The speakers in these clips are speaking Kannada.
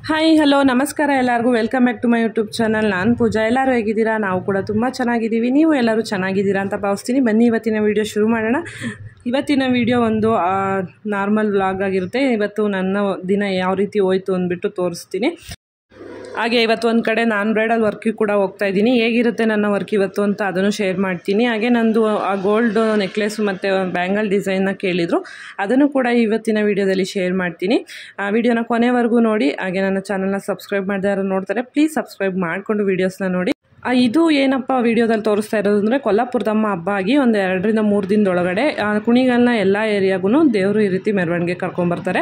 ಹಾಯ್ ಹಲೋ ನಮಸ್ಕಾರ ಎಲ್ಲರಿಗೂ welcome back to my YouTube channel. ನಾನು ಪೂಜಾ. ಎಲ್ಲರೂ ಹೇಗಿದ್ದೀರಾ? ನಾವು ಕೂಡ ತುಂಬ ಚೆನ್ನಾಗಿದ್ದೀವಿ. ನೀವು ಎಲ್ಲರೂ ಚೆನ್ನಾಗಿದ್ದೀರಾ ಅಂತ ಭಾವಿಸ್ತೀನಿ. ಬನ್ನಿ ಇವತ್ತಿನ ವೀಡಿಯೋ ಶುರು ಮಾಡೋಣ. ಇವತ್ತಿನ ವೀಡಿಯೋ ಒಂದು ನಾರ್ಮಲ್ ವ್ಲಾಗ್ ಆಗಿರುತ್ತೆ. ಇವತ್ತು ನನ್ನ ದಿನ ಯಾವ ರೀತಿ ಹೋಯ್ತು ಅಂದ್ಬಿಟ್ಟು ತೋರಿಸ್ತೀನಿ. ಹಾಗೆ ಇವತ್ತು ಒಂದು ಕಡೆ ನಾನ್ ಬ್ರೈಡಲ್ ವರ್ಕಿಗೆ ಕೂಡ ಹೋಗ್ತಾ ಇದ್ದೀನಿ. ಹೇಗಿರುತ್ತೆ ನನ್ನ ವರ್ಕ್ ಇವತ್ತು ಅಂತ ಅದನ್ನು ಶೇರ್ ಮಾಡ್ತೀನಿ. ಹಾಗೆ ನಂದು ಆ ಗೋಲ್ಡ್ ನೆಕ್ಲೆಸ್ ಮತ್ತು ಬ್ಯಾಂಗಲ್ ಡಿಸೈನ್ನ ಕೇಳಿದರು, ಅದನ್ನು ಕೂಡ ಇವತ್ತಿನ ವೀಡಿಯೋದಲ್ಲಿ ಶೇರ್ ಮಾಡ್ತೀನಿ. ಆ ವಿಡಿಯೋನ ಕೊನೆವರೆಗೂ ನೋಡಿ. ಹಾಗೆ ನನ್ನ ಚಾನಲ್ನ ಸಬ್ಸ್ಕ್ರೈಬ್ ಮಾಡದೆ ಯಾರು ನೋಡ್ತಾರೆ ಪ್ಲೀಸ್ ಸಬ್ಸ್ಕ್ರೈಬ್ ಮಾಡಿಕೊಂಡು ವೀಡಿಯೋಸ್ನ ನೋಡಿ. ಇದು ಏನಪ್ಪ ವಿಡಿಯೋದಲ್ಲಿ ತೋರಿಸ್ತಾ ಇರೋದು ಅಂದರೆ ಕೊಲ್ಲಾಪುರದಮ್ಮ ಹಬ್ಬ ಆಗಿ ಒಂದು 2 ರಿಂದ 3 ದಿನದೊಳಗಡೆ ಕುಣಿಗಲ್ನ ಎಲ್ಲ ಏರಿಯಾಗೂ ದೇವರು ಈ ರೀತಿ ಮೆರವಣಿಗೆ ಕರ್ಕೊಂಬರ್ತಾರೆ.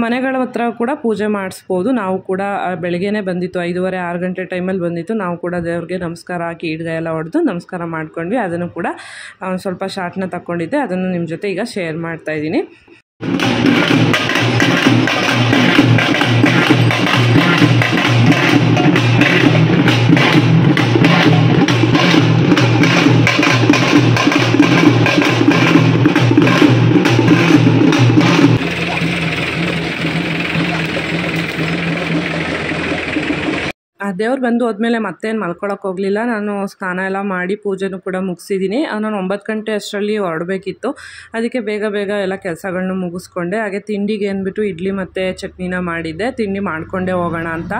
ಮನೆಗಳ ಹತ್ರ ಕೂಡ ಪೂಜೆ ಮಾಡಿಸ್ಬೋದು. ನಾವು ಕೂಡ ಬೆಳಗ್ಗೆನೇ ಬಂದಿತ್ತು, 5:30 6 ಗಂಟೆ ಟೈಮಲ್ಲಿ ಬಂದಿತ್ತು. ನಾವು ಕೂಡ ದೇವ್ರಿಗೆ ನಮಸ್ಕಾರ ಹಾಕಿ ಈಡ್ಗಾಯ ಎಲ್ಲ ಹೊಡೆದು ನಮಸ್ಕಾರ ಮಾಡ್ಕೊಂಡ್ವಿ. ಅದನ್ನು ಕೂಡ ಸ್ವಲ್ಪ ಶಾರ್ಟ್ನ ತಗೊಂಡಿದ್ದೆ, ಅದನ್ನು ನಿಮ್ಮ ಜೊತೆ ಈಗ ಶೇರ್ ಮಾಡ್ತಾಯಿದ್ದೀನಿ. ದೇವ್ರು ಬಂದು ಹೋದ್ಮೇಲೆ ಮತ್ತೇನು ಮಲ್ಕೊಳಕ್ಕೆ ಹೋಗಲಿಲ್ಲ. ನಾನು ಸ್ನಾನ ಎಲ್ಲ ಮಾಡಿ ಪೂಜೆನೂ ಕೂಡ ಮುಗಿಸಿದ್ದೀನಿ. ನಾನು 9 ಗಂಟೆ ಅಷ್ಟರಲ್ಲಿ ಹೊರಡಬೇಕಿತ್ತು. ಅದಕ್ಕೆ ಬೇಗ ಬೇಗ ಎಲ್ಲ ಕೆಲಸಗಳನ್ನ ಮುಗಿಸ್ಕೊಂಡೆ. ಹಾಗೆ ತಿಂಡಿಗೆ ಅಂದ್ಬಿಟ್ಟು ಇಡ್ಲಿ ಮತ್ತು ಚಟ್ನಿನ ಮಾಡಿದ್ದೆ. ತಿಂಡಿ ಮಾಡಿಕೊಂಡೇ ಹೋಗೋಣ ಅಂತ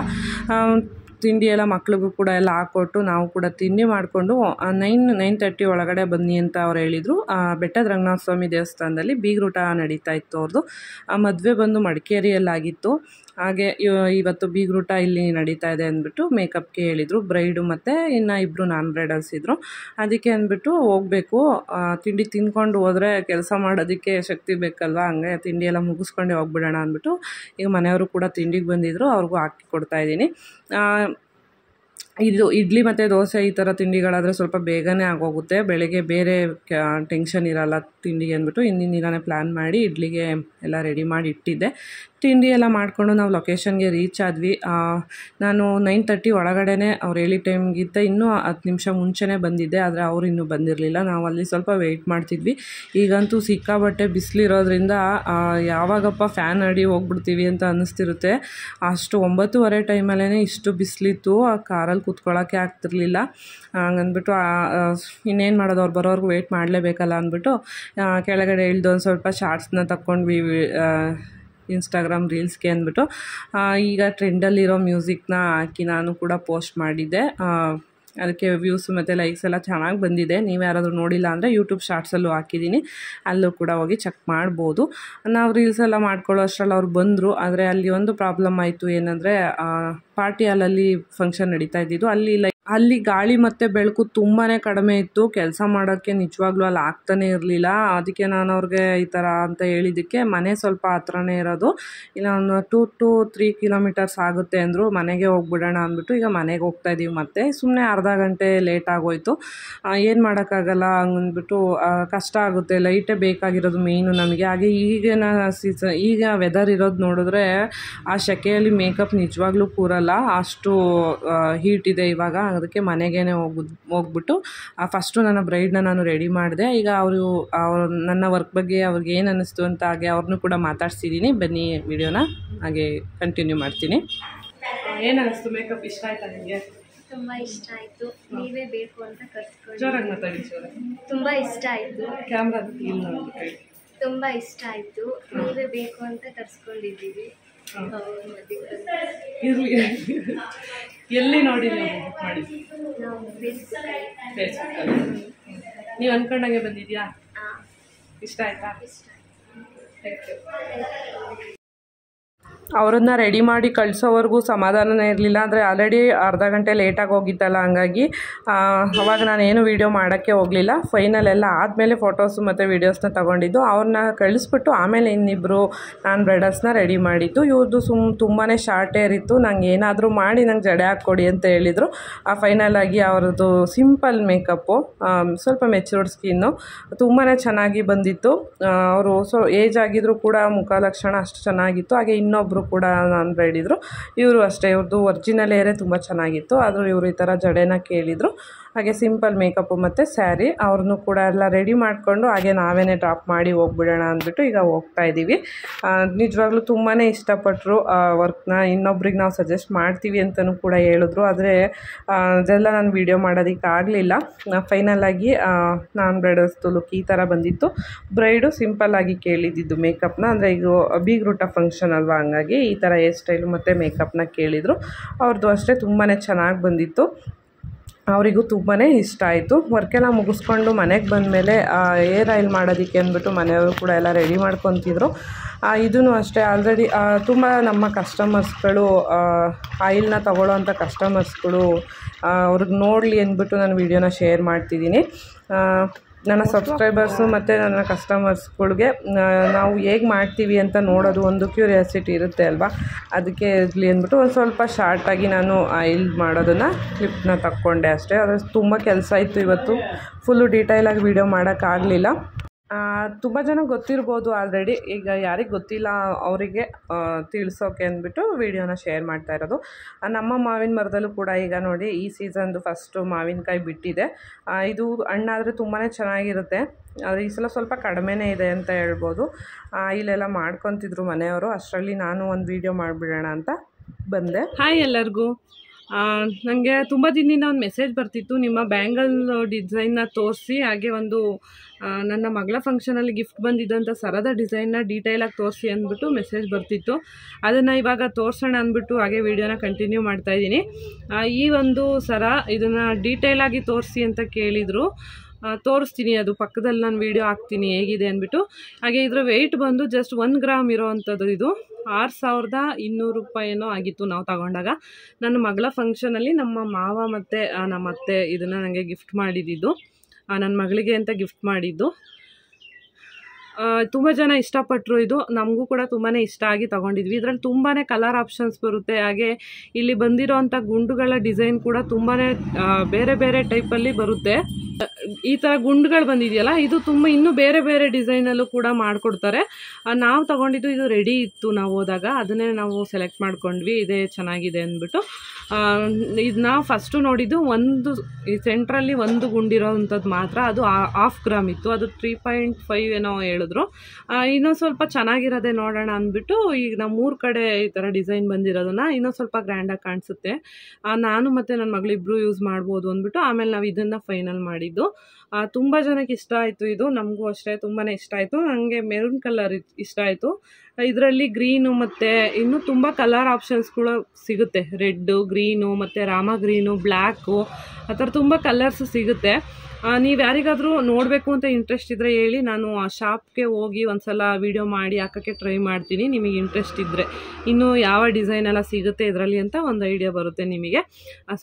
ತಿಂಡಿ ಎಲ್ಲ ಮಕ್ಳಿಗೂ ಕೂಡ ಎಲ್ಲ ಹಾಕ್ಕೊಟ್ಟು ನಾವು ಕೂಡ ತಿಂಡಿ ಮಾಡಿಕೊಂಡು 9:30 ಒಳಗಡೆ ಬನ್ನಿ ಅಂತ ಅವ್ರು ಹೇಳಿದರು. ಬೆಟ್ಟದ ರಂಗನಾಥ ಸ್ವಾಮಿ ದೇವಸ್ಥಾನದಲ್ಲಿ ಬೀಗ್ರೂಟ ನಡೀತಾ ಇತ್ತು ಅವ್ರದ್ದು. ಮದುವೆ ಬಂದು ಮಡಿಕೇರಿಯಲ್ಲಾಗಿತ್ತು. ಹಾಗೆ ಇವತ್ತು ಬೀಗ್ರೂಟ ಇಲ್ಲಿ ನಡೀತಾ ಇದೆ ಅಂದ್ಬಿಟ್ಟು ಮೇಕಪ್ಗೆ ಹೇಳಿದರು. ಬ್ರೈಡು ಮತ್ತು ಇನ್ನು 2 ನಾನ್ ಬ್ರೈಡಲ್ಸ್ ಇದ್ದರು. ಅದಕ್ಕೆ ಅಂದ್ಬಿಟ್ಟು ಹೋಗಬೇಕು. ತಿಂಡಿ ತಿಂದ್ಕೊಂಡು ಹೋದರೆ ಕೆಲಸ ಮಾಡೋದಕ್ಕೆ ಶಕ್ತಿ ಬೇಕಲ್ವ, ಹಂಗೆ ತಿಂಡಿ ಎಲ್ಲ ಮುಗಿಸ್ಕೊಂಡೆ ಹೋಗ್ಬಿಡೋಣ ಅಂದ್ಬಿಟ್ಟು ಈಗ ಮನೆಯವರು ಕೂಡ ತಿಂಡಿಗೆ ಬಂದಿದ್ದರು, ಅವ್ರಿಗೂ ಹಾಕಿ ಕೊಡ್ತಾಯಿದ್ದೀನಿ. ಇದು ಇಡ್ಲಿ ಮತ್ತು ದೋಸೆ ಈ ಥರ ತಿಂಡಿಗಳಾದರೆ ಸ್ವಲ್ಪ ಬೇಗನೆ ಆಗೋಗುತ್ತೆ. ಬೆಳಗ್ಗೆ ಬೇರೆ ಟೆನ್ಷನ್ ಇರೋಲ್ಲ ತಿಂಡಿಗೆ ಅಂದ್ಬಿಟ್ಟು ಹಿಂದಿನ ದಿನವೇ ಪ್ಲ್ಯಾನ್ ಮಾಡಿ ಇಡ್ಲಿಗೆ ಎಲ್ಲ ರೆಡಿ ಮಾಡಿ ಇಟ್ಟಿದ್ದೆ. ತಿಂಡಿ ಎಲ್ಲ ಮಾಡಿಕೊಂಡು ನಾವು ಲೊಕೇಶನ್ಗೆ ರೀಚ್ ಆದ್ವಿ. ನಾನು 9:30 ಒಳಗಡೆ ಅವ್ರು ಹೇಳಿ ಟೈಮ್ಗಿಂತ ಇನ್ನೂ 10 ನಿಮಿಷ ಮುಂಚೆನೇ ಬಂದಿದ್ದೆ, ಆದರೆ ಅವ್ರು ಇನ್ನೂ ಬಂದಿರಲಿಲ್ಲ. ನಾವು ಅಲ್ಲಿ ಸ್ವಲ್ಪ ವೆಯ್ಟ್ ಮಾಡ್ತಿದ್ವಿ. ಈಗಂತೂ ಸಿಕ್ಕಾಬಟ್ಟೆ ಬಿಸಿಲಿರೋದ್ರಿಂದ ಯಾವಾಗಪ್ಪ ಫ್ಯಾನ್ ಅಡಿ ಹೋಗ್ಬಿಡ್ತೀವಿ ಅಂತ ಅನ್ನಿಸ್ತಿರುತ್ತೆ. ಅಷ್ಟು 9:30 ಟೈಮಲ್ಲೇ ಇಷ್ಟು ಬಿಸಿಲಿತ್ತು, ಆ ಕಾರಲ್ಲಿ ಕೂತ್ಕೊಳ್ಳೋಕ್ಕೆ ಆಗ್ತಿರ್ಲಿಲ್ಲ. ಹಂಗಂದ್ಬಿಟ್ಟು ಇನ್ನೇನು ಮಾಡೋದು, ಅವ್ರು ಬರೋವ್ರಿಗೂ ವೆಯ್ಟ್ ಮಾಡಲೇಬೇಕಲ್ಲ ಅಂದ್ಬಿಟ್ಟು ಕೆಳಗಡೆ ಇಳಿದು ಒಂದು ಸ್ವಲ್ಪ ಶಾರ್ಟ್ಸ್ನ ತಗೊಂಡ್ವಿ ಇನ್ಸ್ಟಾಗ್ರಾಮ್ ರೀಲ್ಸ್ಗೆ ಅಂದ್ಬಿಟ್ಟು. ಈಗ ಟ್ರೆಂಡಲ್ಲಿರೋ ಮ್ಯೂಸಿಕ್ನ ಹಾಕಿ ನಾನು ಕೂಡ ಪೋಸ್ಟ್ ಮಾಡಿದ್ದೆ. ಅದಕ್ಕೆ ವ್ಯೂಸ್ ಮತ್ತು ಲೈಕ್ಸ್ ಎಲ್ಲ ಚೆನ್ನಾಗಿ ಬಂದಿದೆ. ನೀವು ಯಾರಾದರೂ ನೋಡಿಲ್ಲ ಅಂದರೆ ಯೂಟ್ಯೂಬ್ ಶಾರ್ಟ್ಸಲ್ಲೂ ಹಾಕಿದ್ದೀನಿ, ಅಲ್ಲೂ ಕೂಡ ಹೋಗಿ ಚೆಕ್ ಮಾಡ್ಬೋದು. ನಾವು ರೀಲ್ಸ್ ಎಲ್ಲ ಮಾಡ್ಕೊಳ್ಳೋ ಅಷ್ಟರಲ್ಲಿ ಅವ್ರು ಬಂದರು. ಆದರೆ ಅಲ್ಲಿ ಒಂದು ಪ್ರಾಬ್ಲಮ್ ಆಯಿತು. ಏನಂದರೆ ಪಾರ್ಟಿ ಹಾಲಲ್ಲಿ ಫಂಕ್ಷನ್ ನಡೀತಾ ಇದ್ದಿದ್ದು. ಅಲ್ಲಿ ಗಾಳಿ ಮತ್ತು ಬೆಳಕು ತುಂಬಾ ಕಡಿಮೆ ಇತ್ತು. ಕೆಲಸ ಮಾಡೋಕ್ಕೆ ನಿಜವಾಗ್ಲೂ ಅಲ್ಲಿ ಆಗ್ತಾನೆ ಇರಲಿಲ್ಲ. ಅದಕ್ಕೆ ನಾನು ಅವ್ರಿಗೆ ಈ ಥರ ಅಂತ ಹೇಳಿದ್ದಕ್ಕೆ ಮನೆ ಸ್ವಲ್ಪ ಹತ್ರನೇ ಇರೋದು, ಇಲ್ಲ ಒಂದು 2 to 3 ಕಿಲೋಮೀಟರ್ಸ್ ಆಗುತ್ತೆ ಅಂದರು. ಮನೆಗೆ ಹೋಗ್ಬಿಡೋಣ ಅಂದ್ಬಿಟ್ಟು ಈಗ ಮನೆಗೆ ಹೋಗ್ತಾಯಿದ್ದೀವಿ. ಮತ್ತು ಸುಮ್ಮನೆ ಅರ್ಧ ಗಂಟೆ ಲೇಟ್ ಆಗೋಯ್ತು. ಏನು ಮಾಡೋಕ್ಕಾಗಲ್ಲ, ಹಂಗಂದ್ಬಿಟ್ಟು ಕಷ್ಟ ಆಗುತ್ತೆ. ಲೈಟೇ ಬೇಕಾಗಿರೋದು ಮೇಯ್ನು ನಮಗೆ. ಹಾಗೆ ಈಗ ವೆದರ್ ಇರೋದು ನೋಡಿದ್ರೆ ಆ ಸೆಕೆಯಲ್ಲಿ ಮೇಕಪ್ ನಿಜವಾಗ್ಲೂ ಕೂರಲ್ಲ, ಅಷ್ಟು ಹೀಟ್ ಇದೆ ಇವಾಗ. ಅದಕ್ಕೆ ಮನೆಗೇ ಹೋಗ್ಬಿಟ್ಟು ಫಸ್ಟು ನನ್ನ ಬ್ರೈಡ್ನ ನಾನು ರೆಡಿ ಮಾಡಿದೆ. ಈಗ ಅವರು ನನ್ನ ವರ್ಕ್ ಬಗ್ಗೆ ಅವ್ರಿಗೆ ಏನು ಅನ್ನಿಸ್ತು ಅಂತ ಹಾಗೆ ಅವ್ರನ್ನೂ ಕೂಡ ಮಾತಾಡ್ಸಿದ್ದೀನಿ. ಬನ್ನಿ ವಿಡಿಯೋನ ಹಾಗೆ ಕಂಟಿನ್ಯೂ ಮಾಡ್ತೀನಿ. ಏನು ಅನ್ನಿಸ್ತು? ಮೇಕಪ್ ಇಷ್ಟ ಆಯ್ತಾ ನಿಮಗೆ? ತುಂಬ ಇಷ್ಟ ಆಯಿತು. ನೀವೇ ಬೇಕು ಅಂತ ಕರ್ಸ್ಕೊಂಡು ಜೋರಾಗಿ ಮಾತಾಡಿ. ತುಂಬ ಇಷ್ಟ ಆಯಿತು. ಕ್ಯಾಮ್ರಾ ತುಂಬ ಇಷ್ಟ ಆಯಿತು. ನೀವೇ ಬೇಕು ಅಂತ ಕರ್ಸ್ಕೊಂಡಿದ್ದೀವಿ. ಎಲ್ಲಿ ನೋಡಿ ನೀವು ಬುಕ್ ಮಾಡಿದ್ವಿ? ನಾವು ಫೇಸ್ಬುಕ್ಕಲ್ಲಿ. ನೀವು ಅಂದ್ಕೊಂಡಂಗೆ ಬಂದಿದ್ಯಾ? ಇಷ್ಟ ಆಯ್ತಾ? Thank you. ಅವರನ್ನ ರೆಡಿ ಮಾಡಿ ಕಳಿಸೋವರೆಗೂ ಸಮಾಧಾನನೇ ಇರಲಿಲ್ಲ. ಅಂದರೆ ಆಲ್ರೆಡಿ ಅರ್ಧ ಗಂಟೆ ಲೇಟಾಗಿ ಹೋಗಿದ್ದಲ್ಲ, ಹಂಗಾಗಿ ಅವಾಗ ನಾನೇನು ವೀಡಿಯೋ ಮಾಡೋಕ್ಕೆ ಹೋಗಲಿಲ್ಲ. ಫೈನಲ್ ಎಲ್ಲ ಆದಮೇಲೆ ಫೋಟೋಸು ಮತ್ತು ವೀಡಿಯೋಸ್ನ ತೊಗೊಂಡಿದ್ದು. ಅವ್ರನ್ನ ಕಳಿಸ್ಬಿಟ್ಟು ಆಮೇಲೆ ಇನ್ನಿಬ್ಬರು ನಾನು ಬ್ರೈಡಲ್ಸ್ನ ರೆಡಿ ಮಾಡಿದ್ದು. ಇವ್ರದ್ದು ತುಂಬಾ ಶಾರ್ಟ್ ಹೇರ್ ಇತ್ತು. ನಂಗೆ ಏನಾದರೂ ಮಾಡಿ ನಂಗೆ ಜಡೆ ಹಾಕ್ಕೊಡಿ ಅಂತ ಹೇಳಿದರು. ಫೈನಲ್ ಆಗಿ ಅವ್ರದ್ದು ಸಿಂಪಲ್ ಮೇಕಪ್ಪು, ಸ್ವಲ್ಪ ಮೆಚೂರ್ಡ್ ಸ್ಕಿನ್ನು, ತುಂಬಾ ಚೆನ್ನಾಗಿ ಬಂದಿತ್ತು. ಅವರು ಏಜ್ ಆಗಿದ್ರು ಕೂಡ ಮುಖ ಲಕ್ಷಣ ಅಷ್ಟು ಚೆನ್ನಾಗಿತ್ತು. ಹಾಗೆ ಇನ್ನೊಬ್ಬರು ಕೂಡ ನಾನು ಬ್ರೈಡ್ ಇದ್ದರು, ಇವರು ಅಷ್ಟೇ. ಇವ್ರದ್ದು ಒರಿಜಿನಲ್ ಹೇರೇ ತುಂಬ ಚೆನ್ನಾಗಿತ್ತು. ಆದರೂ ಇವರು ಈ ಥರ ಜಡೆನ ಕೇಳಿದರು. ಹಾಗೆ ಸಿಂಪಲ್ ಮೇಕಪ್ಪು ಮತ್ತು ಸ್ಯಾರಿ ಅವ್ರನ್ನೂ ಕೂಡ ಎಲ್ಲ ರೆಡಿ ಮಾಡಿಕೊಂಡು ಹಾಗೆ ನಾವೇ ಡ್ರಾಪ್ ಮಾಡಿ ಹೋಗ್ಬಿಡೋಣ ಅಂದ್ಬಿಟ್ಟು ಈಗ ಹೋಗ್ತಾ ಇದ್ದೀವಿ. ನಿಜವಾಗ್ಲೂ ತುಂಬಾ ಇಷ್ಟಪಟ್ಟರು ವರ್ಕ್ನ. ಇನ್ನೊಬ್ರಿಗೆ ನಾವು ಸಜೆಸ್ಟ್ ಮಾಡ್ತೀವಿ ಅಂತಲೂ ಕೂಡ ಹೇಳಿದ್ರು. ಆದರೆ ಅದೆಲ್ಲ ನಾನು ವೀಡಿಯೋ ಮಾಡೋದಕ್ಕಾಗಲಿಲ್ಲ. ಫೈನಲಾಗಿ ನಾನ್ ಬ್ರೈಡಲ್ಸ್ದು ಲುಕ್ ಈ ಥರ ಬಂದಿತ್ತು. ಬ್ರೈಡು ಸಿಂಪಲ್ಲಾಗಿ ಕೇಳಿದ್ದು ಮೇಕಪ್ನ, ಅಂದರೆ ಈಗ ಬೀಗ್ರೂಟ ಫಂಕ್ಷನ್ ಅಲ್ವಾ, ಹಂಗಾಗಿ ಈ ಥರ ಹೇರ್ ಸ್ಟೈಲು ಮತ್ತು ಮೇಕಪ್ನ ಕೇಳಿದರು. ಅವ್ರದ್ದು ಅಷ್ಟೇ ತುಂಬಾ ಚೆನ್ನಾಗಿ ಬಂದಿತ್ತು. ಅವರಿಗೂ ತುಂಬಾ ಇಷ್ಟ ಆಯಿತು. ವರ್ಕೆಲ್ಲ ಮುಗಿಸ್ಕೊಂಡು ಮನೆಗೆ ಬಂದಮೇಲೆ ಏರ್ ಆಯಿಲ್ ಮಾಡೋದಕ್ಕೆ ಅಂದ್ಬಿಟ್ಟು ಮನೆಯವರು ಕೂಡ ಎಲ್ಲ ರೆಡಿ ಮಾಡ್ಕೊತಿದ್ರು. ಇದೂ ಅಷ್ಟೇ ಆಲ್ರೆಡಿ ತುಂಬ ನಮ್ಮ ಕಸ್ಟಮರ್ಸ್ಗಳು ಆಯಿಲ್ನ ತೊಗೊಳ್ಳೋ ಅಂಥ ಕಸ್ಟಮರ್ಸ್ಗಳು ಅವ್ರಿಗೆ ನೋಡಲಿ ಅಂದ್ಬಿಟ್ಟು ನಾನು ವೀಡಿಯೋನ ಶೇರ್ ಮಾಡ್ತಿದ್ದೀನಿ. ನನ್ನ ಸಬ್ಸ್ಕ್ರೈಬರ್ಸು ಮತ್ತು ನನ್ನ ಕಸ್ಟಮರ್ಸ್ಗಳಿಗೆ ನಾವು ಹೇಗೆ ಮಾಡ್ತೀವಿ ಅಂತ ನೋಡೋದು ಒಂದು ಕ್ಯೂರಿಯಾಸಿಟಿ ಇರುತ್ತೆ ಅಲ್ವಾ, ಅದಕ್ಕೆ ಇರಲಿ ಅಂದ್ಬಿಟ್ಟು ಒಂದು ಸ್ವಲ್ಪ ಶಾರ್ಟಾಗಿ ನಾನು ಆಯಿಲ್ ಮಾಡೋದನ್ನು ಕ್ಲಿಪ್ನ ತಕ್ಕೊಂಡೆ ಅಷ್ಟೇ. ಆದರೆ ತುಂಬ ಕೆಲಸ ಇತ್ತು ಇವತ್ತು, ಫುಲ್ಲು ಡೀಟೇಲಾಗಿ ವೀಡಿಯೋ ಮಾಡೋಕ್ಕಾಗಲಿಲ್ಲ. ತುಂಬ ಜನ ಗೊತ್ತಿರ್ಬೋದು ಆಲ್ರೆಡಿ, ಈಗ ಯಾರಿಗೆ ಗೊತ್ತಿಲ್ಲ ಅವರಿಗೆ ತಿಳಿಸೋಕೆ ಅಂದ್ಬಿಟ್ಟು ವೀಡಿಯೋನ ಶೇರ್ ಮಾಡ್ತಾ ಇರೋದು. ನಮ್ಮ ಮಾವಿನ ಮರದಲ್ಲೂ ಕೂಡ ಈಗ ನೋಡಿ ಈ ಸೀಸನ್ದು ಫಸ್ಟು ಮಾವಿನಕಾಯಿ ಬಿಟ್ಟಿದೆ. ಇದು ಹಣ್ಣಾದರೆ ತುಂಬಾ ಚೆನ್ನಾಗಿರುತ್ತೆ. ಆದರೆ ಈ ಸಲ ಸ್ವಲ್ಪ ಕಡಿಮೆನೇ ಇದೆ ಅಂತ ಹೇಳ್ಬೋದು. ಇಲ್ಲೆಲ್ಲ ಮಾಡ್ಕೊತಿದ್ರು ಮನೆಯವರು. ಅಷ್ಟರಲ್ಲಿ ನಾನು ಒಂದು ವೀಡಿಯೋ ಮಾಡಿಬಿಡೋಣ ಅಂತ ಬಂದೆ. ಹಾಯ್ ಎಲ್ಲರಿಗೂ. ನನಗೆ ತುಂಬ ದಿನದಿಂದ ಒಂದು ಮೆಸೇಜ್ ಬರ್ತಿತ್ತು, ನಿಮ್ಮ ಬ್ಯಾಂಗಲ್ ಡಿಸೈನ್ನ ತೋರಿಸಿ, ಹಾಗೆ ಒಂದು ನನ್ನ ಮಗಳ ಫಂಕ್ಷನಲ್ಲಿ ಗಿಫ್ಟ್ ಬಂದಿದ್ದಂಥ ಸರದ ಡಿಸೈನ್ನ ಡೀಟೇಲಾಗಿ ತೋರಿಸಿ ಅಂದ್ಬಿಟ್ಟು ಮೆಸೇಜ್ ಬರ್ತಿತ್ತು. ಅದನ್ನು ಇವಾಗ ತೋರಿಸೋಣ ಅಂದ್ಬಿಟ್ಟು ಹಾಗೆ ವೀಡಿಯೋನ ಕಂಟಿನ್ಯೂ ಮಾಡ್ತಾಯಿದ್ದೀನಿ. ಈ ಒಂದು ಸರ ಇದನ್ನು ಡೀಟೇಲಾಗಿ ತೋರಿಸಿ ಅಂತ ಕೇಳಿದರು. ತೋರಿಸ್ತೀನಿ, ಅದು ಪಕ್ಕದಲ್ಲಿ ನಾನು ವೀಡಿಯೋ ಹಾಕ್ತೀನಿ ಹೇಗಿದೆ ಅಂದ್ಬಿಟ್ಟು. ಹಾಗೆ ಇದರ ವೆಯ್ಟ್ ಬಂದು ಜಸ್ಟ್ 1 ಗ್ರಾಮ್ ಇರೋ ಅಂಥದ್ದು. ಇದು 6200 ರೂಪಾಯಿನೋ ಆಗಿತ್ತು ನಾವು ತಗೊಂಡಾಗ. ನನ್ನ ಮಗಳ ಫಂಕ್ಷನಲ್ಲಿ ನಮ್ಮ ಮಾವ ಮತ್ತು ನಮ್ಮ ಅತ್ತೆ ಇದನ್ನು ನನಗೆ ಗಿಫ್ಟ್ ಮಾಡಿದ್ದು, ನನ್ನ ಮಗಳಿಗೆ ಅಂತ ಗಿಫ್ಟ್ ಮಾಡಿದ್ದು. ತುಂಬ ಜನ ಇಷ್ಟಪಟ್ಟರು. ಇದು ನಮಗೂ ಕೂಡ ತುಂಬಾ ಇಷ್ಟ ಆಗಿ ತೊಗೊಂಡಿದ್ವಿ. ಇದರಲ್ಲಿ ತುಂಬಾ ಕಲರ್ ಆಪ್ಷನ್ಸ್ ಬರುತ್ತೆ. ಹಾಗೆ ಇಲ್ಲಿ ಬಂದಿರೋ ಅಂಥ ಗುಂಡುಗಳ ಡಿಸೈನ್ ಕೂಡ ತುಂಬಾ ಬೇರೆ ಬೇರೆ ಟೈಪಲ್ಲಿ ಬರುತ್ತೆ. ಈ ಥರ ಗುಂಡುಗಳು ಬಂದಿದೆಯಲ್ಲ, ಇದು ತುಂಬ ಇನ್ನೂ ಬೇರೆ ಬೇರೆ ಡಿಸೈನಲ್ಲೂ ಕೂಡ ಮಾಡಿಕೊಡ್ತಾರೆ. ನಾವು ತೊಗೊಂಡಿದ್ದು ಇದು ರೆಡಿ ಇತ್ತು ನಾವು ಹೋದಾಗ, ಅದನ್ನೇ ನಾವು ಸೆಲೆಕ್ಟ್ ಮಾಡ್ಕೊಂಡ್ವಿ, ಇದೇ ಚೆನ್ನಾಗಿದೆ ಅಂದ್ಬಿಟ್ಟು. ಇದು ನಾವು ಫಸ್ಟು ನೋಡಿದ್ದು ಈ ಸೆಂಟ್ರಲ್ಲಿ ಒಂದು ಗುಂಡಿರೋ ಅಂಥದ್ದು ಮಾತ್ರ, ಅದು 1/2 ಗ್ರಾಮ್ ಇತ್ತು. ಅದು 3.5 ಏನೋ ಹೇಳಿದ್ರು. ಇನ್ನೊಂದು ಸ್ವಲ್ಪ ಚೆನ್ನಾಗಿರೋದೆ ನೋಡೋಣ ಅಂದ್ಬಿಟ್ಟು ಈಗ ನಾವು 3 ಕಡೆ ಈ ಥರ ಡಿಸೈನ್ ಬಂದಿರೋದನ್ನ ಇನ್ನೊಂದು ಸ್ವಲ್ಪ ಗ್ರ್ಯಾಂಡಾಗಿ ಕಾಣಿಸುತ್ತೆ, ನಾನು ಮತ್ತು ನನ್ನ ಮಗಳಿಬ್ಬರು ಯೂಸ್ ಮಾಡ್ಬೋದು ಅಂದ್ಬಿಟ್ಟು ಆಮೇಲೆ ನಾವು ಇದನ್ನು ಫೈನಲ್ ಮಾಡಿದ್ದು. ತುಂಬ ಜನಕ್ಕೆ ಇಷ್ಟ ಆಯಿತು. ಇದು ನಮಗೂ ಅಷ್ಟೇ ತುಂಬಾ ಇಷ್ಟ ಆಯಿತು. ನನಗೆ ಮೆರೂನ್ ಕಲರ್ ಇಷ್ಟ ಆಯಿತು. ಇದರಲ್ಲಿ ಗ್ರೀನು ಮತ್ತು ಇನ್ನೂ ತುಂಬ ಕಲರ್ ಆಪ್ಷನ್ಸ್ಗಳು ಸಿಗುತ್ತೆ. ರೆಡ್ಡು, ಗ್ರೀನು ಮತ್ತು ರಾಮ ಗ್ರೀನು, ಬ್ಲ್ಯಾಕು, ಆ ಥರ ತುಂಬ ಕಲರ್ಸ್ ಸಿಗುತ್ತೆ. ನೀವು ಯಾರಿಗಾದರೂ ನೋಡಬೇಕು ಅಂತ ಇಂಟ್ರೆಸ್ಟ್ ಇದ್ದರೆ ಹೇಳಿ, ನಾನು ಆ ಶಾಪ್ಗೆ ಹೋಗಿ ಒಂದು ಸಲ ವೀಡಿಯೋ ಮಾಡಿ ಹಾಕೋಕ್ಕೆ ಟ್ರೈ ಮಾಡ್ತೀನಿ. ನಿಮಗೆ ಇಂಟ್ರೆಸ್ಟ್ ಇದ್ದರೆ ಇನ್ನೂ ಯಾವ ಡಿಸೈನ್ ಎಲ್ಲ ಸಿಗುತ್ತೆ ಇದರಲ್ಲಿ ಅಂತ ಒಂದು ಐಡಿಯಾ ಬರುತ್ತೆ ನಿಮಗೆ.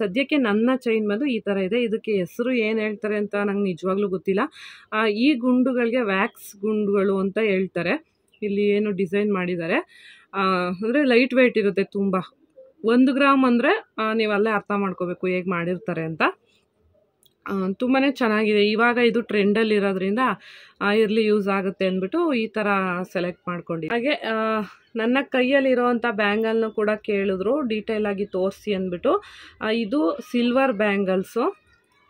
ಸದ್ಯಕ್ಕೆ ನನ್ನ ಚೈನ್ ಬಂದು ಈ ಥರ ಇದೆ. ಇದಕ್ಕೆ ಹೆಸರು ಏನು ಹೇಳ್ತಾರೆ ಅಂತ ನಂಗೆ ನಿಜವಾಗ್ಲೂ ಗೊತ್ತಿಲ್ಲ. ಈ ಗುಂಡುಗಳಿಗೆ ವ್ಯಾಕ್ಸ್ ಗುಂಡುಗಳು ಅಂತ ಹೇಳ್ತಾರೆ. ಇಲ್ಲಿ ಏನು ಡಿಸೈನ್ ಮಾಡಿದ್ದಾರೆ ಅಂದರೆ ಲೈಟ್ ವೆಯ್ಟ್ ಇರುತ್ತೆ ತುಂಬ. 1 ಗ್ರಾಮ್ ಅಂದರೆ ನೀವು ಅಲ್ಲೇ ಅರ್ಥ ಮಾಡ್ಕೋಬೇಕು ಹೇಗೆ ಮಾಡಿರ್ತಾರೆ ಅಂತ. ತುಂಬಾ ಚೆನ್ನಾಗಿದೆ. ಇವಾಗ ಇದು ಟ್ರೆಂಡಲ್ಲಿ ಇರೋದ್ರಿಂದ ಇರಲಿ ಯೂಸ್ ಆಗುತ್ತೆ ಅಂದ್ಬಿಟ್ಟು ಈ ಥರ ಸೆಲೆಕ್ಟ್ ಮಾಡ್ಕೊಂಡಿದ್ದೆ. ಹಾಗೆ ನನ್ನ ಕೈಯಲ್ಲಿರೋವಂಥ ಬ್ಯಾಂಗಲ್ನು ಕೂಡ ಕೇಳಿದ್ರು ಡೀಟೇಲಾಗಿ ತೋರಿಸಿ ಅಂದ್ಬಿಟ್ಟು. ಇದು ಸಿಲ್ವರ್ ಬ್ಯಾಂಗಲ್ಸು.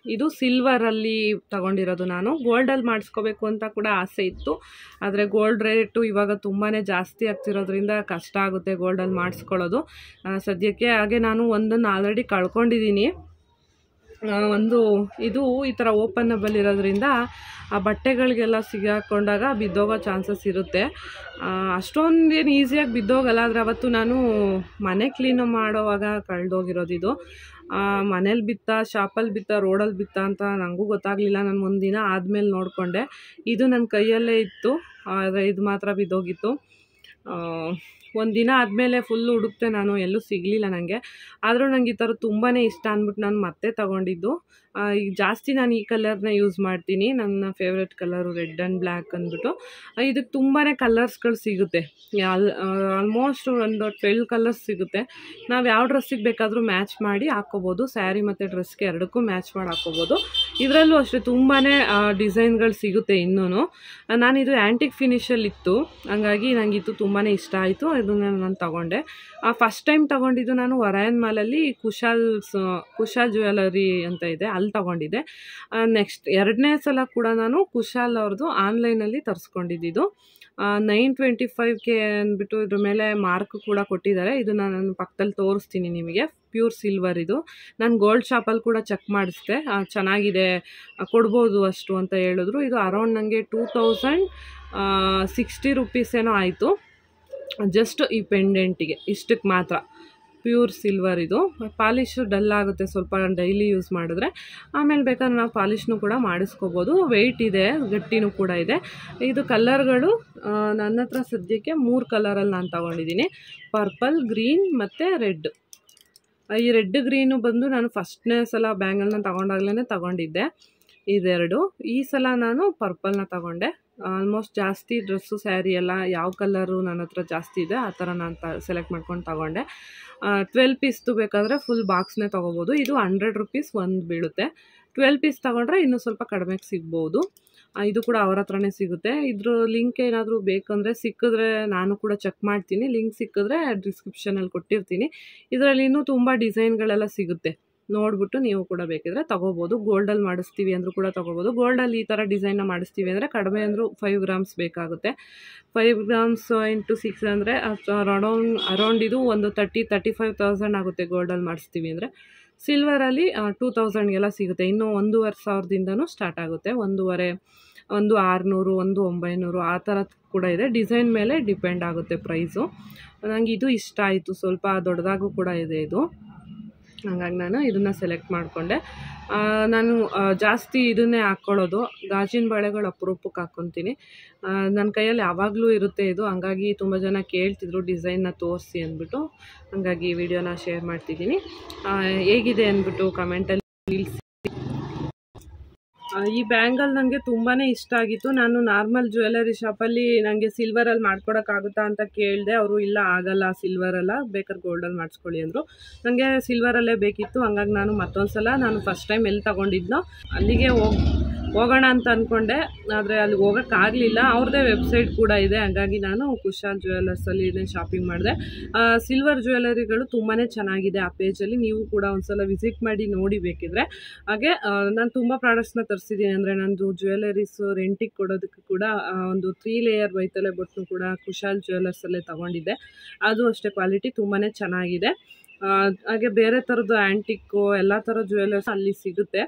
ಇದು ಸಿಲ್ವರಲ್ಲಿ ತಗೊಂಡಿರೋದು. ನಾನು ಗೋಲ್ಡಲ್ಲಿ ಮಾಡಿಸ್ಕೋಬೇಕು ಅಂತ ಕೂಡ ಆಸೆ ಇತ್ತು, ಆದರೆ ಗೋಲ್ಡ್ ರೇಟು ಇವಾಗ ತುಂಬಾ ಜಾಸ್ತಿ ಆಗ್ತಿರೋದ್ರಿಂದ ಕಷ್ಟ ಆಗುತ್ತೆ ಗೋಲ್ಡಲ್ಲಿ ಮಾಡಿಸ್ಕೊಳ್ಳೋದು ಸದ್ಯಕ್ಕೆ. ಹಾಗೆ ನಾನು ಒಂದನ್ನು ಆಲ್ರೆಡಿ ಕಳ್ಕೊಂಡಿದ್ದೀನಿ. ಇದು ಈ ಥರ ಓಪನಬಲ್ ಇರೋದ್ರಿಂದ ಆ ಬಟ್ಟೆಗಳಿಗೆಲ್ಲ ಸಿಗಾಕೊಂಡಾಗ ಬಿದ್ದೋಗೋ ಚಾನ್ಸಸ್ ಇರುತ್ತೆ. ಅಷ್ಟೊಂದೇನು ಈಸಿಯಾಗಿ ಬಿದ್ದೋಗಲ್ಲ, ಆದರೆ ಅವತ್ತು ನಾನು ಮನೆ ಕ್ಲೀನು ಮಾಡೋವಾಗ ಕಳೆದೋಗಿರೋದು ಇದು. ಮನೇಲಿ ಬಿತ್ತಾ, ಶಾಪಲ್ಲಿ ಬಿತ್ತಾ, ರೋಡಲ್ಲಿ ಬಿತ್ತಾ ಅಂತ ನನಗೂ ಗೊತ್ತಾಗಲಿಲ್ಲ. ನಾನು ಒಂದಿನ ಆದಮೇಲೆ ನೋಡಿಕೊಂಡೆ. ಇದು ನನ್ನ ಕೈಯಲ್ಲೇ ಇತ್ತು, ಆದರೆ ಇದು ಮಾತ್ರ ಬಿದ್ದೋಗಿತ್ತು. ಒಂದಿನ ಆದಮೇಲೆ ಫುಲ್ಲು ಹುಡುಕ್ತೆ ನಾನು, ಎಲ್ಲೂ ಸಿಗಲಿಲ್ಲ ನನಗೆ. ಆದರೂ ನನಗೆ ಈ ಥರ ತುಂಬಾ ಇಷ್ಟ ಅಂದ್ಬಿಟ್ಟು ನಾನು ಮತ್ತೆ ತಗೊಂಡಿದ್ದು. ಈಗ ಜಾಸ್ತಿ ನಾನು ಈ ಕಲರ್ನ ಯೂಸ್ ಮಾಡ್ತೀನಿ. ನನ್ನ favourite colour red and black ಅಂದ್ಬಿಟ್ಟು. ಇದಕ್ಕೆ ತುಂಬಾ ಕಲರ್ಸ್ಗಳು ಸಿಗುತ್ತೆ. ಆಲ್ಮೋಸ್ಟ್ ಒಂದು 12 ಕಲರ್ಸ್ ಸಿಗುತ್ತೆ. ನಾವು ಯಾವ ಡ್ರೆಸ್ಸಿಗೆ ಬೇಕಾದರೂ ಮ್ಯಾಚ್ ಮಾಡಿ ಹಾಕ್ಕೋಬೋದು. ಸ್ಯಾರಿ ಮತ್ತು ಡ್ರೆಸ್ಗೆ ಎರಡಕ್ಕೂ ಮ್ಯಾಚ್ ಮಾಡಿ ಹಾಕ್ಕೋಬೋದು. ಇದರಲ್ಲೂ ಅಷ್ಟೇ ತುಂಬಾ ಡಿಸೈನ್ಗಳು ಸಿಗುತ್ತೆ. ಇನ್ನೂ ನಾನಿದು ಆ್ಯಂಟಿಕ್ ಫಿನಿಷಲ್ಲಿತ್ತು, ಹಂಗಾಗಿ ನನಗೆ ಇದು ತುಂಬಾ ಇಷ್ಟ ಆಯಿತು. ಇದನ್ನು ನಾನು ತೊಗೊಂಡೆ. ಫಸ್ಟ್ ಟೈಮ್ ತೊಗೊಂಡಿದ್ದು ನಾನು ವರಾಯನ್ ಮಾಲಲ್ಲಿ ಕುಶಾಲ್ ಜ್ಯುವೆಲರಿ ಅಂತ ಇದೆ, ಅಲ್ಲಿ ತೊಗೊಂಡಿದ್ದೆ. ನೆಕ್ಸ್ಟ್ 2ನೇ ಸಲ ಕೂಡ ನಾನು ಕುಶಾಲ್ ಅವ್ರದ್ದು ಆನ್ಲೈನಲ್ಲಿ ತರಿಸ್ಕೊಂಡಿದ್ದು. 925K ಅಂದ್ಬಿಟ್ಟು ಇದ್ರ ಮೇಲೆ ಮಾರ್ಕ್ ಕೂಡ ಕೊಟ್ಟಿದ್ದಾರೆ. ಇದನ್ನು ನಾನು ಪಕ್ಕದಲ್ಲಿ ತೋರಿಸ್ತೀನಿ ನಿಮಗೆ. ಪ್ಯೂರ್ ಸಿಲ್ವರ್ ಇದು. ನಾನು ಗೋಲ್ಡ್ ಶಾಪಲ್ಲಿ ಕೂಡ ಚೆಕ್ ಮಾಡಿಸ್ದೆ, ಚೆನ್ನಾಗಿದೆ, ಕೊಡ್ಬೋದು ಅಷ್ಟು ಅಂತ ಹೇಳಿದ್ರು. ಇದು ಅರೌಂಡ್ ನನಗೆ 2060 ರುಪೀಸ್ ಏನೋ ಆಯಿತು, ಜಸ್ಟ್ ಈ ಪೆಂಡೆಂಟಿಗೆ. ಇಷ್ಟಕ್ಕೆ ಮಾತ್ರ. ಪ್ಯೂರ್ ಸಿಲ್ವರ್ ಇದು. ಪಾಲಿಶು ಡಲ್ ಆಗುತ್ತೆ ಸ್ವಲ್ಪ ಡೈಲಿ ಯೂಸ್ ಮಾಡಿದ್ರೆ. ಆಮೇಲೆ ಬೇಕಾದ್ರೆ ನಾವು ಪಾಲಿಶ್ನೂ ಕೂಡ ಮಾಡಿಸ್ಕೋಬೋದು. ವೆಯ್ಟ್ ಇದೆ, ಗಟ್ಟಿನೂ ಕೂಡ ಇದೆ. ಇದು ಕಲರ್ಗಳು ನನ್ನ ಹತ್ರ ಸದ್ಯಕ್ಕೆ 3 ಕಲರಲ್ಲಿ ನಾನು ತೊಗೊಂಡಿದ್ದೀನಿ. ಪರ್ಪಲ್, ಗ್ರೀನ್ ಮತ್ತು ರೆಡ್. ಈ ರೆಡ್ ಗ್ರೀನು ಬಂದು ನಾನು ಫಸ್ಟ್ನೇ ಸಲ ಬ್ಯಾಂಗಲ್ನ ತೊಗೊಂಡಾಗ್ಲೇ ತೊಗೊಂಡಿದ್ದೆ ಇದೆರಡು. ಈ ಸಲ ನಾನು ಪರ್ಪಲ್ನ ತೊಗೊಂಡೆ. ಆಲ್ಮೋಸ್ಟ್ ಜಾಸ್ತಿ ಡ್ರೆಸ್ಸು ಸ್ಯಾರಿ ಎಲ್ಲ ಯಾವ ಕಲರು ನನ್ನ ಹತ್ರ ಜಾಸ್ತಿ ಇದೆ ಆ ಥರ ನಾನು ಸೆಲೆಕ್ಟ್ ಮಾಡ್ಕೊಂಡು ತೊಗೊಂಡೆ. 12 ಪೀಸ್ದು ಬೇಕಾದರೆ ಫುಲ್ ಬಾಕ್ಸ್ನೇ ತೊಗೋಬೋದು. ಇದು 100 ರುಪೀಸ್ ಒಂದು ಬೀಳುತ್ತೆ. 12 ಪೀಸ್ ತೊಗೊಂಡ್ರೆ ಇನ್ನೂ ಸ್ವಲ್ಪ ಕಡಿಮೆಗೆ ಸಿಗ್ಬೋದು. ಇದು ಕೂಡ ಅವ್ರ ಹತ್ರನೇ ಸಿಗುತ್ತೆ. ಇದ್ರ ಲಿಂಕ್ ಏನಾದರೂ ಬೇಕಂದರೆ ಸಿಕ್ಕಿದ್ರೆ ನಾನು ಕೂಡ ಚೆಕ್ ಮಾಡ್ತೀನಿ. ಲಿಂಕ್ ಸಿಕ್ಕಿದ್ರೆ ಡಿಸ್ಕ್ರಿಪ್ಷನಲ್ಲಿ ಕೊಟ್ಟಿರ್ತೀನಿ. ಇದರಲ್ಲಿ ಇನ್ನೂ ತುಂಬ ಡಿಸೈನ್ಗಳೆಲ್ಲ ಸಿಗುತ್ತೆ, ನೋಡಿಬಿಟ್ಟು ನೀವು ಕೂಡ ಬೇಕಿದ್ರೆ ತೊಗೋಬೋದು. ಗೋಲ್ಡಲ್ಲಿ ಮಾಡಿಸ್ತೀವಿ ಅಂದರೂ ಕೂಡ ತೊಗೋಬೋದು. ಗೋಲ್ಡಲ್ಲಿ ಈ ಥರ ಡಿಸೈನ್ನ ಮಾಡಿಸ್ತೀವಿ ಅಂದರೆ ಕಡಿಮೆ ಅಂದರೂ 5 ಗ್ರಾಮ್ಸ್ ಬೇಕಾಗುತ್ತೆ. 5 ಗ್ರಾಮ್ಸ್ ಇಂಟು 6 ಅಂದರೆ ಅರೌಂಡ್ ಇದು ಒಂದು 35,000 ಆಗುತ್ತೆ ಗೋಲ್ಡಲ್ಲಿ ಮಾಡಿಸ್ತೀವಿ ಅಂದರೆ. ಸಿಲ್ವರಲ್ಲಿ 2000ಗೆಲ್ಲ ಸಿಗುತ್ತೆ. ಇನ್ನೂ 1500ದಿಂದನೂ ಸ್ಟಾರ್ಟ್ ಆಗುತ್ತೆ. 1,500, 1,600, 1,900 ಆ ಥರ ಕೂಡ ಇದೆ. ಡಿಸೈನ್ ಮೇಲೆ ಡಿಪೆಂಡ್ ಆಗುತ್ತೆ ಪ್ರೈಸು. ನನಗೆ ಇದು ಇಷ್ಟ ಆಯಿತು, ಸ್ವಲ್ಪ ದೊಡ್ಡದಾಗೂ ಕೂಡ ಇದೆ ಇದು. ಹಾಗಾಗಿ ನಾನು ಇದನ್ನು ಸೆಲೆಕ್ಟ್ ಮಾಡಿಕೊಂಡೆ. ನಾನು ಜಾಸ್ತಿ ಇದನ್ನೇ ಹಾಕ್ಕೊಳ್ಳೋದು. ಗಾಜಿನ ಬಳೆಗಳು ಅಪರೂಪಕ್ಕೆ ಹಾಕ್ಕೊತೀನಿ. ನನ್ನ ಕೈಯಲ್ಲಿ ಯಾವಾಗಲೂ ಇರುತ್ತೆ ಇದು. ಹಂಗಾಗಿ ತುಂಬ ಜನ ಕೇಳ್ತಿದ್ರು ಡಿಸೈನ್ನ ತೋರಿಸಿ ಅಂದ್ಬಿಟ್ಟು. ಹಾಗಾಗಿ ಈ ವಿಡಿಯೋನ ಶೇರ್ ಮಾಡ್ತಿದ್ದೀನಿ. ಹೇಗಿದೆ ಅಂದ್ಬಿಟ್ಟು ಕಮೆಂಟಲ್ಲಿ ತಿಳಿಸಿ. ಈ ಬ್ಯಾಂಗಲ್ ನನಗೆ ತುಂಬಾ ಇಷ್ಟ ಆಗಿತ್ತು. ನಾನು ನಾರ್ಮಲ್ ಜ್ಯುವೆಲರಿ ಶಾಪಲ್ಲಿ ನನಗೆ ಸಿಲ್ವರಲ್ಲಿ ಮಾಡ್ಕೊಡೋಕ್ಕಾಗುತ್ತಾ ಅಂತ ಕೇಳಿದೆ. ಅವರು ಇಲ್ಲ ಆಗಲ್ಲ ಸಿಲ್ವರಲ್ಲ, ಬೇಕಾದ್ರೆ ಗೋಲ್ಡಲ್ಲಿ ಮಾಡಿಸ್ಕೊಳ್ಳಿ ಅಂದರು. ನನಗೆ ಸಿಲ್ವರಲ್ಲೇ ಬೇಕಿತ್ತು. ಹಂಗಾಗಿ ನಾನು ಮತ್ತೊಂದು ಸಲ ನಾನು ಫಸ್ಟ್ ಟೈಮ್ ಎಲ್ಲಿ ತೊಗೊಂಡಿದ್ನೋ ಅಲ್ಲಿಗೆ ಹೋಗೋಣ ಅಂತ ಅಂದ್ಕೊಂಡೆ. ಆದರೆ ಅಲ್ಲಿಗೆ ಹೋಗೋಕ್ಕಾಗಲಿಲ್ಲ. ಅವ್ರದ್ದೇ ವೆಬ್ಸೈಟ್ ಕೂಡ ಇದೆ. ಹಾಗಾಗಿ ನಾನು ಕುಶಾಲ್ ಜ್ಯುವೆಲರ್ಸಲ್ಲಿ ಶಾಪಿಂಗ್ ಮಾಡಿದೆ. ಸಿಲ್ವರ್ ಜ್ಯುವೆಲರಿಗಳು ತುಂಬಾ ಚೆನ್ನಾಗಿದೆ ಆ ಪೇಜಲ್ಲಿ. ನೀವು ಕೂಡ ಒಂದು ಸಲ ವಿಸಿಟ್ ಮಾಡಿ ನೋಡಿ ಬೇಕಿದ್ರೆ. ಹಾಗೆ ನಾನು ತುಂಬ ಪ್ರಾಡಕ್ಟ್ಸ್ನ ತರಿಸಿದ್ದೀನಿ. ಅಂದರೆ ನಂದು ಜ್ಯುವೆಲರೀಸು ರೆಂಟಿಗೆ ಕೊಡೋದಕ್ಕೆ ಕೂಡ ಒಂದು 3 ಲೇಯರ್ ವೈತಲೆ ಬೊಟ್ಟು ಕೂಡ ಕುಶಾಲ್ ಜ್ಯುವೆಲರ್ಸಲ್ಲೇ ತೊಗೊಂಡಿದ್ದೆ. ಅದು ಅಷ್ಟೇ ಕ್ವಾಲಿಟಿ ತುಂಬಾ ಚೆನ್ನಾಗಿದೆ. ಹಾಗೆ ಬೇರೆ ಥರದ್ದು ಆ್ಯಂಟಿಕ್ಕು ಎಲ್ಲ ಥರ ಜ್ಯುವೆಲರ್ಸ್ ಅಲ್ಲಿ ಸಿಗುತ್ತೆ.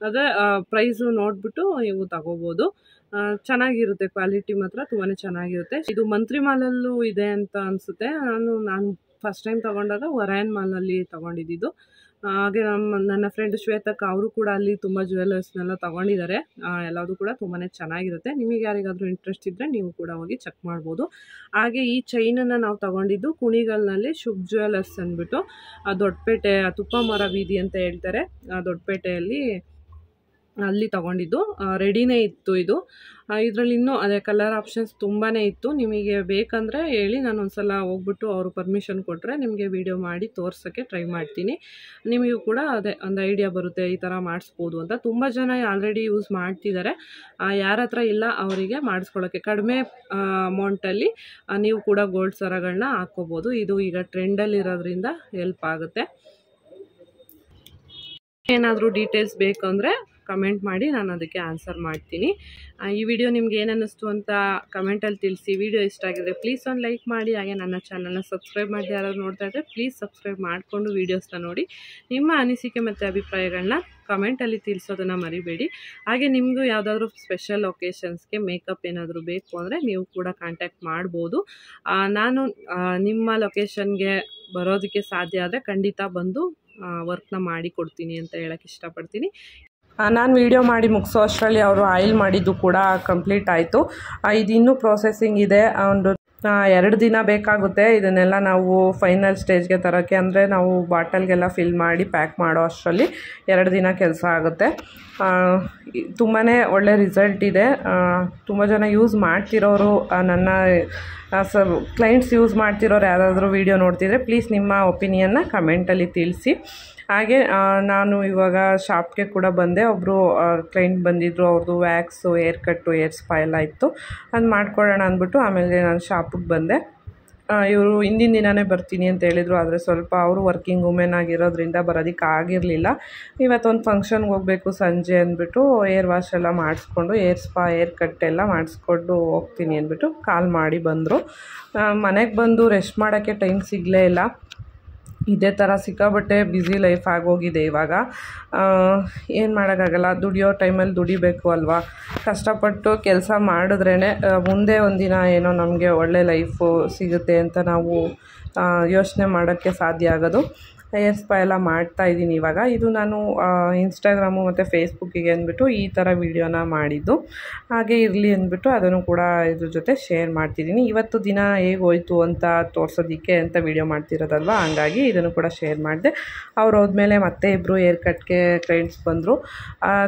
ಅದೇ ಪ್ರೈಸು ನೋಡಿಬಿಟ್ಟು ನೀವು ತಗೋಬೋದು. ಚೆನ್ನಾಗಿರುತ್ತೆ, ಕ್ವಾಲಿಟಿ ಮಾತ್ರ ತುಂಬಾ ಚೆನ್ನಾಗಿರುತ್ತೆ. ಇದು ಮಂತ್ರಿ ಮಾಲಲ್ಲೂ ಇದೆ ಅಂತ ಅನಿಸುತ್ತೆ. ನಾನು ಫಸ್ಟ್ ಟೈಮ್ ತೊಗೊಂಡಾಗ ಒರಾಯನ್ ಮಾಲಲ್ಲಿ ತೊಗೊಂಡಿದ್ದು. ಹಾಗೆ ನನ್ನ ಫ್ರೆಂಡ್ ಶ್ವೇತಕ್ಕ ಅವರು ಕೂಡ ಅಲ್ಲಿ ತುಂಬ ಜ್ಯುವೆಲರ್ಸ್ನೆಲ್ಲ ತೊಗೊಂಡಿದ್ದಾರೆ. ಎಲ್ಲದೂ ಕೂಡ ತುಂಬಾ ಚೆನ್ನಾಗಿರುತ್ತೆ. ನಿಮಗೆ ಯಾರಿಗಾದರೂ ಇಂಟ್ರೆಸ್ಟ್ ಇದ್ದರೆ ನೀವು ಕೂಡ ಹೋಗಿ ಚೆಕ್ ಮಾಡ್ಬೋದು. ಹಾಗೆ ಈ ಚೈನನ್ನು ನಾವು ತೊಗೊಂಡಿದ್ದು ಕುಣಿಗಲ್ನಲ್ಲಿ ಶುಭ್ ಜ್ಯುವೆಲರ್ಸ್ ಅಂದ್ಬಿಟ್ಟು, ದೊಡ್ಡಪೇಟೆ ತುಪ್ಪ ಮರ ಬೀದಿ ಅಂತ ಹೇಳ್ತಾರೆ, ದೊಡ್ಡಪೇಟೆಯಲ್ಲಿ ಅಲ್ಲಿ ತೊಗೊಂಡಿದ್ದು. ರೆಡಿನೇ ಇತ್ತು ಇದು. ಇದರಲ್ಲಿ ಇನ್ನೂ ಅದೇ ಕಲರ್ ಆಪ್ಷನ್ಸ್ ತುಂಬಾ ಇತ್ತು. ನಿಮಗೆ ಬೇಕಂದರೆ ಹೇಳಿ, ನಾನು ಒಂದು ಸಲ ಹೋಗ್ಬಿಟ್ಟು ಅವರು ಪರ್ಮಿಷನ್ ಕೊಟ್ಟರೆ ನಿಮಗೆ ವಿಡಿಯೋ ಮಾಡಿ ತೋರ್ಸೋಕ್ಕೆ ಟ್ರೈ ಮಾಡ್ತೀನಿ. ನಿಮಗೂ ಕೂಡ ಅದೇ ಒಂದು ಐಡಿಯಾ ಬರುತ್ತೆ ಈ ಥರ ಮಾಡಿಸ್ಬೋದು ಅಂತ. ತುಂಬ ಜನ ಆಲ್ರೆಡಿ ಯೂಸ್ ಮಾಡ್ತಿದ್ದಾರೆ. ಯಾರ ಹತ್ರ ಇಲ್ಲ ಅವರಿಗೆ ಮಾಡಿಸ್ಕೊಳ್ಳೋಕ್ಕೆ ಕಡಿಮೆ ಅಮೌಂಟಲ್ಲಿ ನೀವು ಕೂಡ ಗೋಲ್ಡ್ ಸರಗಳನ್ನ ಹಾಕ್ಕೋಬೋದು. ಇದು ಈಗ ಟ್ರೆಂಡಲ್ಲಿರೋದ್ರಿಂದ ಹೆಲ್ಪ್ ಆಗುತ್ತೆ. ಏನಾದರೂ ಡೀಟೇಲ್ಸ್ ಬೇಕಂದರೆ ಕಮೆಂಟ್ ಮಾಡಿ, ನಾನು ಅದಕ್ಕೆ ಆನ್ಸರ್ ಮಾಡ್ತೀನಿ. ಈ ವಿಡಿಯೋ ನಿಮ್ಗೆ ಏನು ಅನ್ನಿಸ್ತು ಅಂತ ಕಮೆಂಟಲ್ಲಿ ತಿಳಿಸಿ. ವಿಡಿಯೋ ಇಷ್ಟ ಆಗಿದ್ರೆ ಪ್ಲೀಸ್ ಒಂದು ಲೈಕ್ ಮಾಡಿ. ಹಾಗೆ ನನ್ನ ಚಾನಲ್ನ ಸಬ್ಸ್ಕ್ರೈಬ್ ಮಾಡಿ ಯಾರಾದ್ರು ನೋಡ್ತಾ ಇದ್ದರೆ ಪ್ಲೀಸ್ ಸಬ್ಸ್ಕ್ರೈಬ್ ಮಾಡಿಕೊಂಡು ವೀಡಿಯೋಸ್ನ ನೋಡಿ. ನಿಮ್ಮ ಅನಿಸಿಕೆ ಮತ್ತು ಅಭಿಪ್ರಾಯಗಳನ್ನ ಕಮೆಂಟಲ್ಲಿ ತಿಳಿಸೋದನ್ನು ಮರಿಬೇಡಿ. ಹಾಗೆ ನಿಮಗೂ ಯಾವುದಾದ್ರೂ ಸ್ಪೆಷಲ್ ಒಕೇಶನ್ಸ್ಗೆ ಮೇಕಪ್ ಏನಾದರೂ ಬೇಕು ಅಂದರೆ ನೀವು ಕೂಡ ಕಾಂಟ್ಯಾಕ್ಟ್ ಮಾಡ್ಬೋದು. ನಾನು ನಿಮ್ಮ ಲೊಕೇಶನ್ಗೆ ಬರೋದಕ್ಕೆ ಸಾಧ್ಯ ಆದರೆ ಖಂಡಿತ ಬಂದು ವರ್ಕ್ನ ಮಾಡಿ ಕೊಡ್ತೀನಿ ಅಂತ ಹೇಳೋಕ್ಕೆ ಇಷ್ಟಪಡ್ತೀನಿ. ನಾನು ವೀಡಿಯೋ ಮಾಡಿ ಮುಗಿಸೋ ಅಷ್ಟರಲ್ಲಿ ಅವರು ಆಯಿಲ್ ಮಾಡಿದ್ದು ಕೂಡ ಕಂಪ್ಲೀಟ್ ಆಯಿತು. ಇದು ಇನ್ನೂ ಪ್ರೊಸೆಸಿಂಗ್ ಇದೆ. ಒಂದು 2 ದಿನ ಬೇಕಾಗುತ್ತೆ ಇದನ್ನೆಲ್ಲ ನಾವು ಫೈನಲ್ ಸ್ಟೇಜ್ಗೆ ತರೋಕ್ಕೆ. ಅಂದರೆ ನಾವು ಬಾಟಲ್ಗೆಲ್ಲ ಫಿಲ್ ಮಾಡಿ ಪ್ಯಾಕ್ ಮಾಡೋ ಅಷ್ಟರಲ್ಲಿ 2 ದಿನ ಕೆಲಸ ಆಗುತ್ತೆ. ತುಂಬಾ ಒಳ್ಳೆ ರಿಸಲ್ಟ್ ಇದೆ. ತುಂಬ ಜನ ಯೂಸ್ ಮಾಡ್ತಿರೋರು, ನನ್ನ ಕ್ಲೈಂಟ್ಸ್ ಯೂಸ್ ಮಾಡ್ತಿರೋರು ಯಾರಾದರೂ ವೀಡಿಯೋ ನೋಡ್ತಿದ್ರೆ ಪ್ಲೀಸ್ ನಿಮ್ಮ ಒಪಿನಿಯನ್ನ ಕಮೆಂಟಲ್ಲಿ ತಿಳಿಸಿ. ಹಾಗೆ ನಾನು ಇವಾಗ ಶಾಪ್ಗೆ ಕೂಡ ಬಂದೆ. ಒಬ್ಬರು ಕ್ಲೈಂಟ್ ಬಂದಿದ್ದರು, ಅವ್ರದ್ದು ವ್ಯಾಕ್ಸು, ಏರ್ ಕಟ್ಟು, ಏರ್ ಸ್ಪಾ ಎಲ್ಲ ಇತ್ತು. ಅದು ಮಾಡ್ಕೊಳ್ಳೋಣ ಅಂದ್ಬಿಟ್ಟು ಆಮೇಲೆ ನಾನು ಶಾಪಿಗೆ ಬಂದೆ. ಇವರು ಹಿಂದಿನ ದಿನವೇ ಬರ್ತೀನಿ ಅಂತ ಹೇಳಿದರು. ಆದರೆ ಸ್ವಲ್ಪ ಅವರು ವರ್ಕಿಂಗ್ ವುಮೆನ್ ಆಗಿರೋದ್ರಿಂದ ಬರೋದಕ್ಕೆ ಆಗಿರಲಿಲ್ಲ. ಇವತ್ತೊಂದು ಫಂಕ್ಷನ್ಗೆ ಹೋಗಬೇಕು ಸಂಜೆ ಅಂದ್ಬಿಟ್ಟು ಏರ್ ವಾಶ್ ಎಲ್ಲ ಮಾಡಿಸ್ಕೊಂಡು ಏರ್ ಸ್ಪಾ ಏರ್ ಕಟ್ ಎಲ್ಲ ಮಾಡಿಸ್ಕೊಂಡು ಹೋಗ್ತೀನಿ ಅಂದ್ಬಿಟ್ಟು ಕಾಲ್ ಮಾಡಿ ಬಂದರು. ಮನೆಗೆ ಬಂದು ರೆಸ್ಟ್ ಮಾಡೋಕ್ಕೆ ಟೈಮ್ ಸಿಗಲೇ ಇಲ್ಲ. ಇದೇ ಥರ ಸಿಕ್ಕಾಬಟ್ಟೆ ಬ್ಯುಸಿ ಲೈಫ್ ಆಗೋಗಿದೆ ಇವಾಗ. ಏನು ಮಾಡೋಕ್ಕಾಗಲ್ಲ, ದುಡಿಯೋ ಟೈಮಲ್ಲಿ ದುಡಿಬೇಕು ಅಲ್ವಾ. ಕಷ್ಟಪಟ್ಟು ಕೆಲಸ ಮಾಡಿದ್ರೇ ಮುಂದೆ ಒಂದಿನ ಏನೋ ನಮಗೆ ಒಳ್ಳೆ ಲೈಫು ಸಿಗುತ್ತೆ ಅಂತ ನಾವು ಯೋಚನೆ ಮಾಡೋಕ್ಕೆ ಸಾಧ್ಯ ಆಗೋದು. ಹೇರ್ ಸ್ಪಾ ಎಲ್ಲ ಮಾಡ್ತಾಯಿದ್ದೀನಿ ಇವಾಗ. ಇದು ನಾನು ಇನ್ಸ್ಟಾಗ್ರಾಮು ಮತ್ತು ಫೇಸ್ಬುಕ್ಕಿಗೆ ಅಂದ್ಬಿಟ್ಟು ಈ ಥರ ವೀಡಿಯೋನ ಮಾಡಿದ್ದು. ಹಾಗೆ ಇರಲಿ ಅಂದ್ಬಿಟ್ಟು ಅದನ್ನು ಕೂಡ ಇದ್ರ ಜೊತೆ ಶೇರ್ ಮಾಡ್ತಿದ್ದೀನಿ. ಇವತ್ತು ದಿನ ಹೇಗೆ ಹೋಯ್ತು ಅಂತ ತೋರಿಸೋದಕ್ಕೆ ಅಂತ ವೀಡಿಯೋ ಮಾಡ್ತಿರೋದಲ್ವ, ಹಂಗಾಗಿ ಇದನ್ನು ಕೂಡ ಶೇರ್ ಮಾಡಿದೆ. ಅವ್ರು ಹೋದ್ಮೇಲೆ ಮತ್ತೆ ಇಬ್ಬರು ಹೇರ್ ಕಟ್ಗೆ ಕ್ಲೈಂಟ್ಸ್ ಬಂದರು.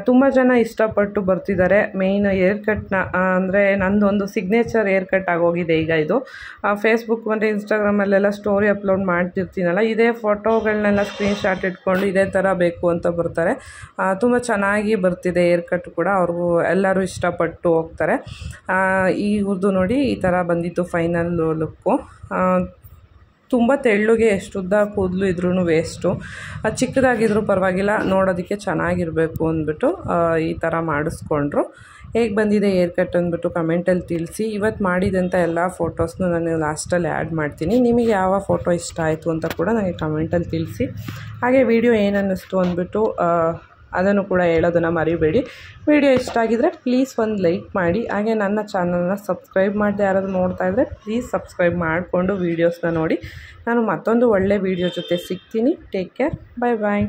ತುಂಬ ಜನ ಇಷ್ಟಪಟ್ಟು ಬರ್ತಿದ್ದಾರೆ. ಮೇಯ್ನ್ ಹೇರ್ ಕಟ್ನ ಅಂದರೆ ನಂದೊಂದು ಸಿಗ್ನೇಚರ್ ಹೇರ್ ಕಟ್ ಆಗೋಗಿದೆ ಈಗ. ಇದು ಫೇಸ್ಬುಕ್ ಮತ್ತು ಇನ್ಸ್ಟಾಗ್ರಾಮಲ್ಲೆಲ್ಲ ಸ್ಟೋರಿ ಅಪ್ಲೋಡ್ ಮಾಡ್ತಿರ್ತೀನಲ್ಲ, ಇದೇ ಫೋಟೋಗಳನ್ನೆಲ್ಲ ಸ್ಕ್ರೀನ್ಶಾಟ್ ಇಟ್ಕೊಂಡು ಇದೇ ಥರ ಬೇಕು ಅಂತ ಬರ್ತಾರೆ. ತುಂಬ ಚೆನ್ನಾಗಿ ಬರ್ತಿದೆ ಹೇರ್ ಕಟ್ ಕೂಡ. ಅವ್ರಿಗೂ ಎಲ್ಲರೂ ಇಷ್ಟಪಟ್ಟು ಹೋಗ್ತಾರೆ. ಇವ್ರದ್ದು ನೋಡಿ ಈ ಥರ ಬಂದಿತ್ತು ಫೈನಲ್ ಲುಕ್ಕು. ತುಂಬ ತೆಳ್ಳಗೆ ಎಷ್ಟು ಉದ್ದ ಕೂದಲು ಇದ್ರೂ ವೇಸ್ಟು. ಚಿಕ್ಕದಾಗಿದ್ರೂ ಪರವಾಗಿಲ್ಲ, ನೋಡೋದಕ್ಕೆ ಚೆನ್ನಾಗಿರಬೇಕು ಅಂದ್ಬಿಟ್ಟು ಈ ಥರ ಮಾಡಿಸ್ಕೊಂಡ್ರು. ಹೇಗೆ ಬಂದಿದೆ ಹೇರ್ ಕಟ್ ಅಂದ್ಬಿಟ್ಟು ಕಮೆಂಟಲ್ಲಿ ತಿಳಿಸಿ. ಇವತ್ತು ಮಾಡಿದಂಥ ಎಲ್ಲ ಫೋಟೋಸ್ನು ನಾನು ಲಾಸ್ಟಲ್ಲಿ ಆ್ಯಡ್ ಮಾಡ್ತೀನಿ. ನಿಮಗೆ ಯಾವ ಫೋಟೋ ಇಷ್ಟ ಆಯಿತು ಅಂತ ಕೂಡ ನನಗೆ ಕಮೆಂಟಲ್ಲಿ ತಿಳಿಸಿ. ಹಾಗೆ ವಿಡಿಯೋ ಏನು ಅನ್ನಿಸ್ತು ಅಂದ್ಬಿಟ್ಟು ಅದನ್ನು ಕೂಡ ಹೇಳೋದನ್ನು ಮರಿಬೇಡಿ. ವಿಡಿಯೋ ಇಷ್ಟ ಆಗಿದರೆ ಪ್ಲೀಸ್ ಒಂದು ಲೈಕ್ ಮಾಡಿ. ಹಾಗೆ ನನ್ನ ಚಾನಲ್ನ ಸಬ್ಸ್ಕ್ರೈಬ್ ಮಾಡದೆ ಯಾರಾದರೂ ನೋಡ್ತಾಯಿದ್ರೆ ಪ್ಲೀಸ್ ಸಬ್ಸ್ಕ್ರೈಬ್ ಮಾಡಿಕೊಂಡು ವೀಡಿಯೋಸ್ನ ನೋಡಿ. ನಾನು ಮತ್ತೊಂದು ಒಳ್ಳೆ ವೀಡಿಯೋ ಜೊತೆ ಸಿಗ್ತೀನಿ. ಟೇಕ್ ಕೇರ್, ಬಾಯ್ ಬಾಯ್.